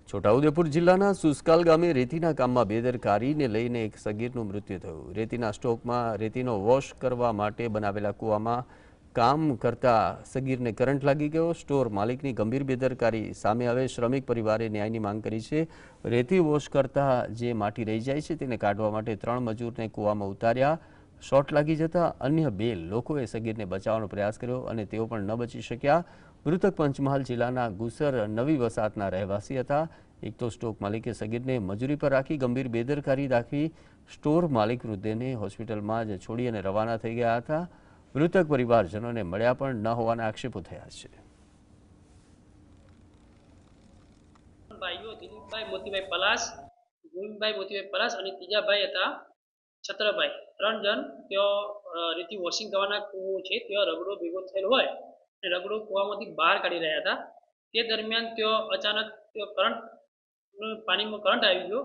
છોટાઉદેપુર જિલ્લાના સુસ્કાલ ગામે રેતીના કામમાં બેદરકારીને લઈને એક સગીરનું મૃત્યુ થયું। રેતીના સ્ટોકમાં રેતીનો વોશ કરવા માટે બનાવેલા કૂવામાં કામ કરતા સગીરને કરંટ લાગી ગયો। સ્ટોર માલિકની ગંભીર બેદરકારી સામે હવે શ્રમિક પરિવારે ન્યાયની માંગ કરી છે। રેતી વોશ કરતા જે માટી રહી જાય છે તેને કાઢવા માટે 3 મજૂરને કૂવામાં ઉતાર્યા। શોર્ટ લાગી જતા અન્ય 2 લોકોએ સગીરને બચાવવાનો પ્રયાસ કર્યો અને તેઓ પણ ન બચી શક્યા। મૃતક પંચમહાલ જિલ્લાના ગુસર નવી વસાહતના રહેવાસી હતા। એક તો સ્ટોક માલિકે સગીરને મજૂરી પર રાખી ગંભીર બેદરકારી દાખવી સ્ટોર માલિક મૃતદેહને હોસ્પિટલમાં જ છોડી અને રવાના થઈ ગયા હતા। મૃતક પરિવારજનોને મળ્યા પણ ન હોવાના આક્ષેપો થયા છે। ભાઈઓ દિલીપભાઈ મોતીભાઈ પલાસ, ગોવિંદભાઈ મોતીભાઈ પલાસ અને ત્રીજા ભાઈ હતા છત્રભાઈ। 3 જણ તેઓ રેતી વોશિંગ કરવાના કૂવો છે ત્યાં રગડો ભેગો થયેલો હોય અને રગડો કૂવામાંથી બહાર કાઢી રહ્યા હતા। તે દરમિયાન તેઓ અચાનક કરંટ પાણીમાં કરંટ આવી ગયો,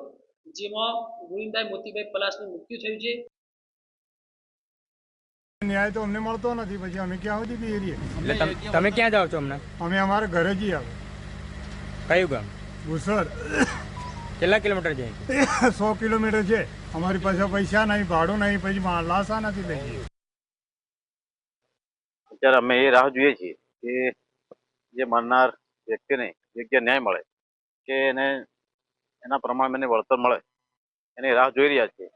જેમાં ગોવિંદભાઈ મોતીભાઈ પલાસનું મૃત્યુ થયું છે। ન્યાય તો અમને મળતો નથી, પછી અમે ક્યાં સુધી બી રહીએ। એટલે તમે ક્યાં જાઓ છો હમણાં? અમે અમારા ઘરે જઈએ। આવે કયું ગામ? ગુસર। કેટલા કિલોમીટર જાય? 100 કિલોમીટર છે। અમારી પાસે પૈસા નહીં, ભાડું નહીં, પછી લાશા નથી લઈ। અત્યારે અમે એ રાહ જોઈએ છીએ કે જે મરનાર વ્યક્તિને યોગ્ય ન્યાય મળે, કે એને એના પ્રમાણે વળતર મળે, એની રાહ જોઈ રહ્યા છીએ।